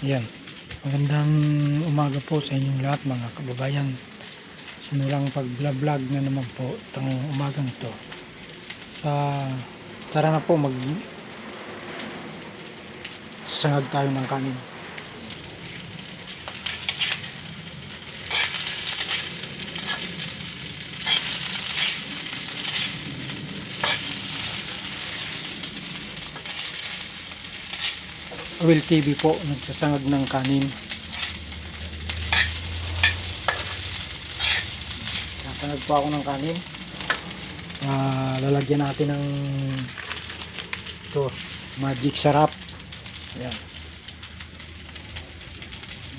Yan. Magandang umaga po sa inyong lahat mga kababayan. Sinulang pag-vlog na naman po itong umagang ito. Tara na po sangag tayo ng kanin. Will TV po nagsasangag ng kanin. Sasangag po ako ng kanin. Lalagyan natin ng ito, magic sarap. Ayan.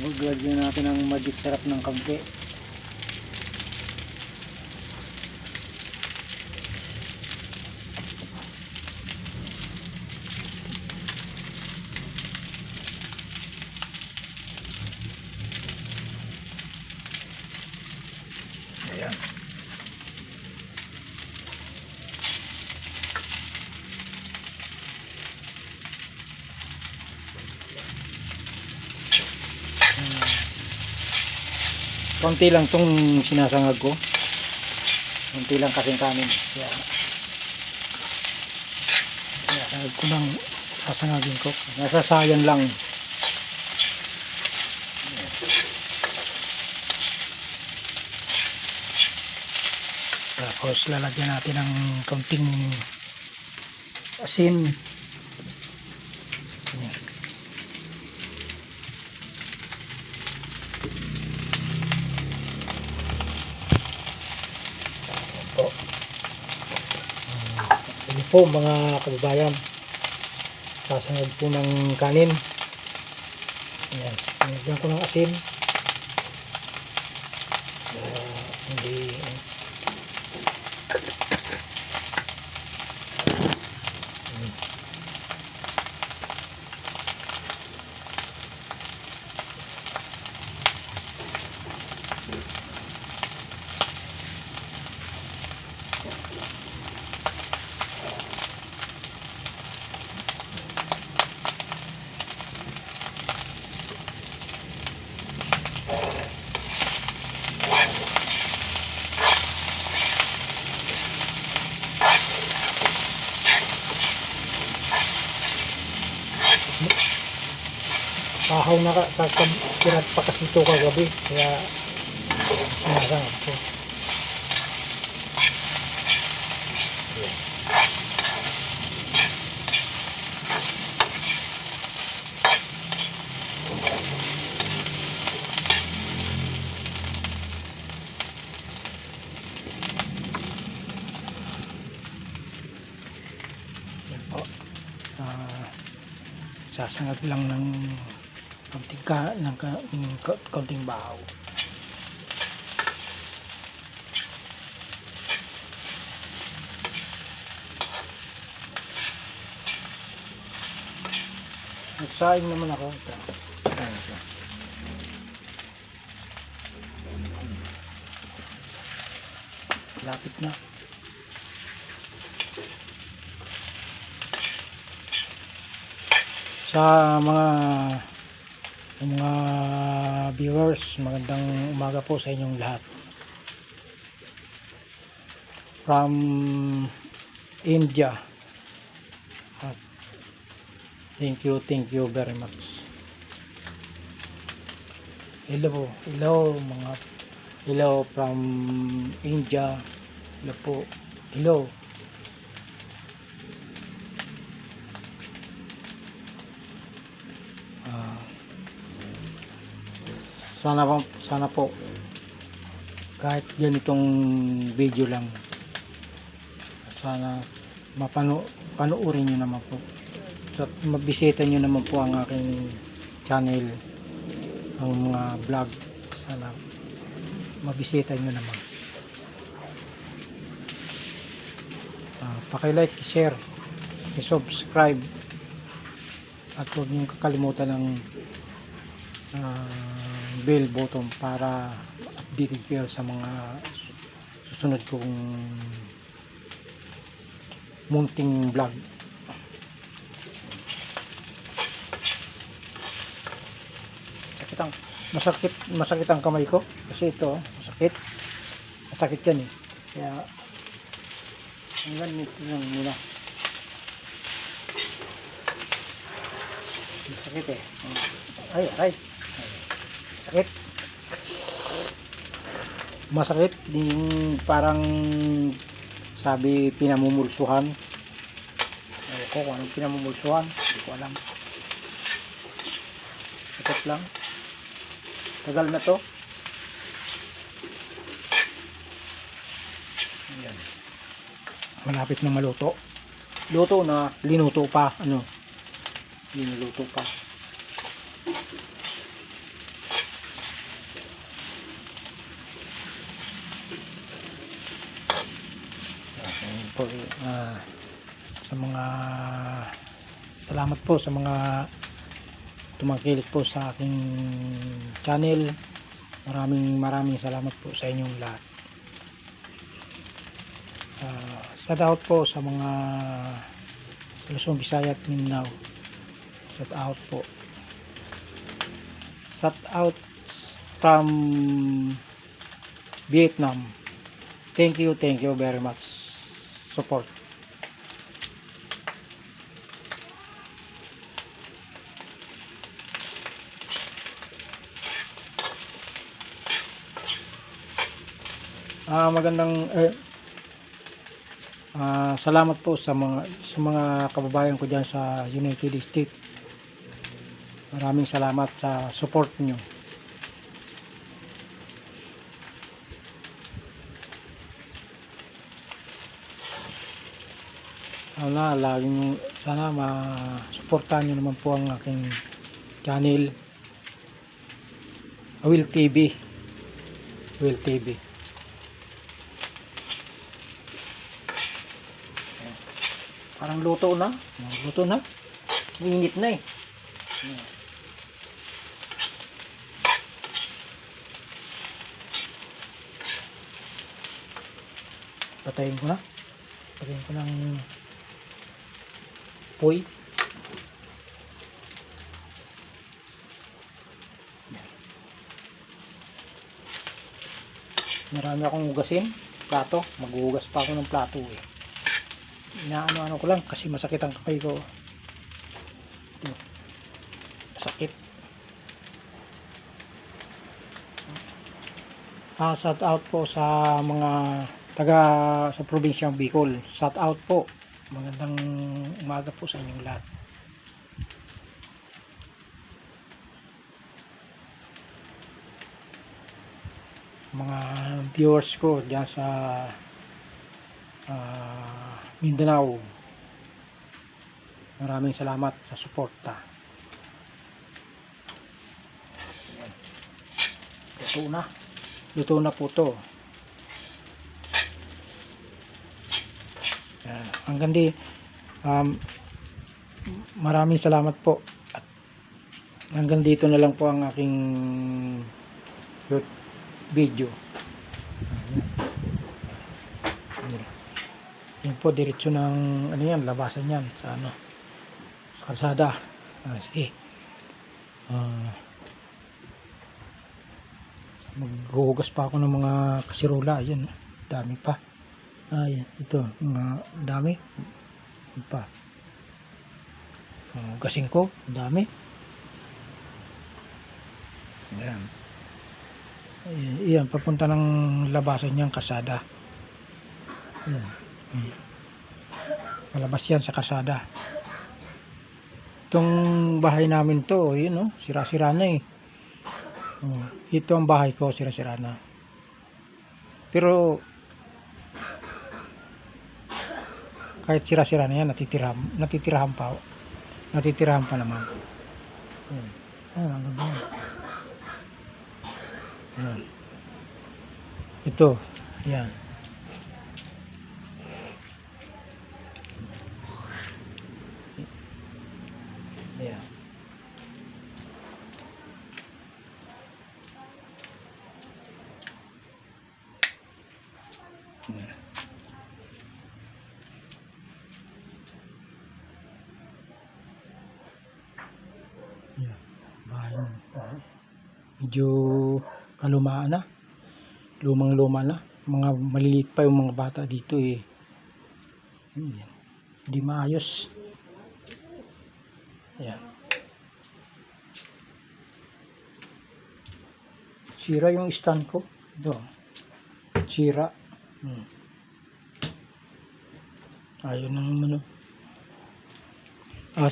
Lalagyan natin ng magic sarap ng kaunti. Ayan. Konti lang tong sinasangag ko. Konti lang kasing kanin. Ayan. Sinasangag ko lang, sasangagin ko. Nasasayan lang. Tapos lalagyan natin ng kaunting asin. Ayan. Po. Ini po mga kababayan, sasangag po ng kanin. Ayan. Nilagyan ko ng asin. Hindi pahaw na kirat pa kasi ito kagabi, kaya sinasangag ko. Yan po. Sasangag lang ng konting bahaw. Nagsaing naman ako. Lapit na. Sa mga viewers, magandang umaga po sa inyong lahat. From India. Thank you very much. Hello from India. Hello po. Hello. Sana po kahit ganitong video lang, sana panoorin nyo naman po at mabisita nyo naman po ang aking channel, ang mga vlog. Sana mabisita nyo naman. Paki-like, share, i-subscribe at huwag nyo kakalimutan ng bell button para updated kayo sa mga susunod kong munting vlog. masakit ang kamay ko kasi ito masakit yan eh, kaya hanggang nito lang muna, masakit eh, ay sakit, masakit yung parang sabi pinamumulsuhan. Ewan ko kung anong pinamumulsuhan, hindi ko alam. Sakit lang, tagal na to. Ayan. Malapit na maluto, luto na, linuto pa, linuluto pa. Po, sa mga salamat po sa mga tumangkilik po sa aking channel. Maraming salamat po sa inyong lahat. Shout out po sa mga sa Luzon, Visayas at Mindanao. Shout out po. Shout out from Vietnam. Thank you very much support. Salamat po sa mga kababayan ko diyan sa United States. Maraming salamat sa support niyo. Sana masuportahan niyo naman po ang aking channel, Will TV. Parang luto na, init na eh. Patayin ko ng poy. Marami akong hugasin, plato. Maghuhugas pa ako ng plato eh. Inaano ko lang kasi masakit ang kamay ko. Ito, masakit. Shout out po sa mga taga sa probinsyang Bicol. Shout out po. Magandang umaga po sa inyong lahat. Mga viewers ko diyan sa Mindanao, maraming salamat sa suporta. Luto na po to. Hanggang di maraming salamat po, at hanggang dito na lang po ang aking video. Yan po, diretso ng labasan yan sa sa kalsada. Sige, maghuhugas pa ako ng mga kasirola. Yan, dami pa. Yan, ito, mga dami pa. Hugasin ko, dami. Yan. Yan, papunta ng labasan niyang kalsada. Yan. Palabas yan sa kalsada. Itong bahay namin to, yun, sira-sira na eh. Ito ang bahay ko, sira-sira na. Pero kahit sira-sira na yan, natitirahan pa naman. Ang ganda. Yan. Ito, yan. Ayan. Bahay. medyo kalumaan na, lumang luma na, mga maliliit pa yung mga bata dito eh. Ayan. Hindi maayos. Ayan. Sira yung stand ko. Ito. Sira. Ayun na naman.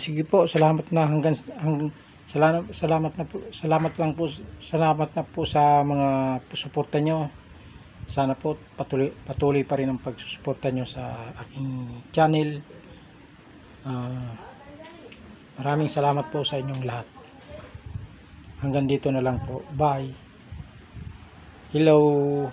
Sige po, salamat na salamat na po sa mga suporta nyo. Sana po patuloy pa rin ang pagsusuporta nyo sa aking channel. Maraming salamat po sa inyong lahat. Hanggang dito na lang po. Bye. Hello.